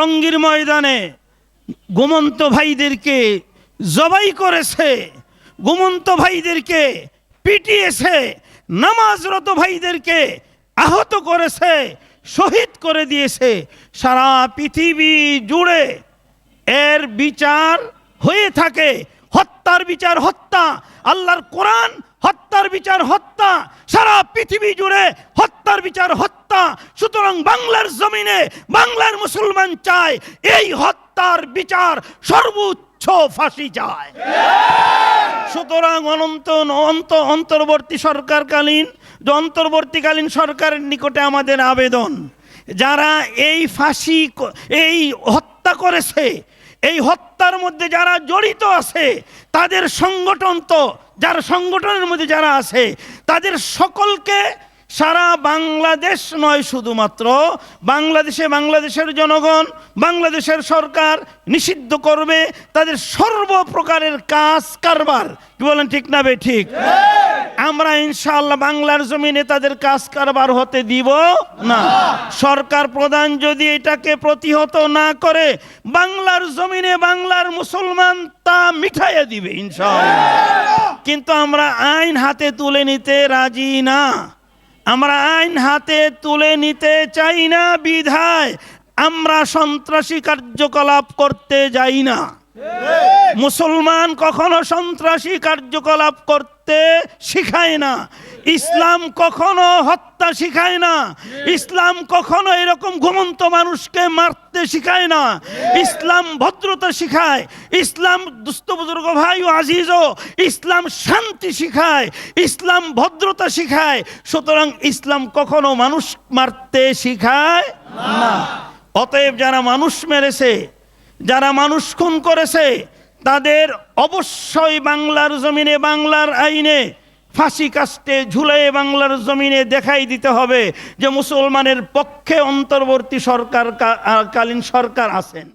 টঙ্গীর ময়দানে ঘুমন্ত ভাইদেরকে জবাই করেছে, ঘুমন্ত ভাইদেরকে পিটিয়েছে, নামাজরত ভাইদেরকে আহত করেছে, শহীদ করে দিয়েছে। সারা পৃথিবী জুড়ে এর বিচার হয়ে থাকে। হত্যার বিচার হত্যা, আল্লাহর কোরআন হত্যার বিচার হত্যা, সারা পৃথিবী জুড়ে হত্যার বিচার হত্যা। সুতরাং বাংলার জমিনে বাংলার মুসলমান চায় এই হত্যার বিচার সর্বোচ্চ ফাঁসি চায়। সুতরাং অন্তর্বর্তীকালীন সরকারের নিকটে আমাদের আবেদন, যারা এই ফাঁসি এই হত্যা করেছে, এই হত্যার মধ্যে যারা জড়িত আছে, তাদের সংগঠন তো যারা সংগঠনের মধ্যে যারা আছে তাদের সকলকে সারা বাংলাদেশ নয়, শুধুমাত্র বাংলাদেশের জনগণ, বাংলাদেশের সরকার নিষিদ্ধ করবে তাদের সর্বপ্রকারের কাজ কারবার। কি বলেন, ঠিক না বে ঠিক? আমরা ইনশাআল্লাহ বাংলার জমিনে তাদের কাজ কারবার হতে দিব না। সরকার প্রধান যদি এটাকে প্রতিহত না করে, বাংলার জমিনে বাংলার মুসলমান তা মিঠাইয়া দিবে ইনশাআল্লাহ। কিন্তু আমরা আইন হাতে তুলে নিতে রাজি না, আমরা আইন হাতে তুলে নিতে চাই না, বিধায় আমরা সন্ত্রাসী কার্যকলাপ করতে যাই না। মুসলমান কখনো সন্ত্রাসী কার্যকলাপ করতে শিখায় না, ইসলাম কখনো হত্যা শিখায় না, ইসলাম কখনো এরকম ঘুমন্ত মানুষকে মারতে শিখায় না। ইসলাম ভদ্রতা শিখায়, ইসলাম দুস্থ বুজুর্গ ভাই ও আজিজও, ইসলাম শান্তি শিখায়, ইসলাম ভদ্রতা শিখায়। সুতরাং ইসলাম কখনো মানুষ মারতে শিখায় না। অতএব যারা মানুষ মেরেছে, যারা মানুষ খুন করেছে, তাদের অবশ্যই বাংলার জমিনে বাংলার আইনে ফাঁসি কাস্টে ঝুলিয়ে বাংলার জমিনে দেখাই দিতে হবে যে মুসলমানের পক্ষে অন্তর্বর্তী কালীন সরকার আছেন।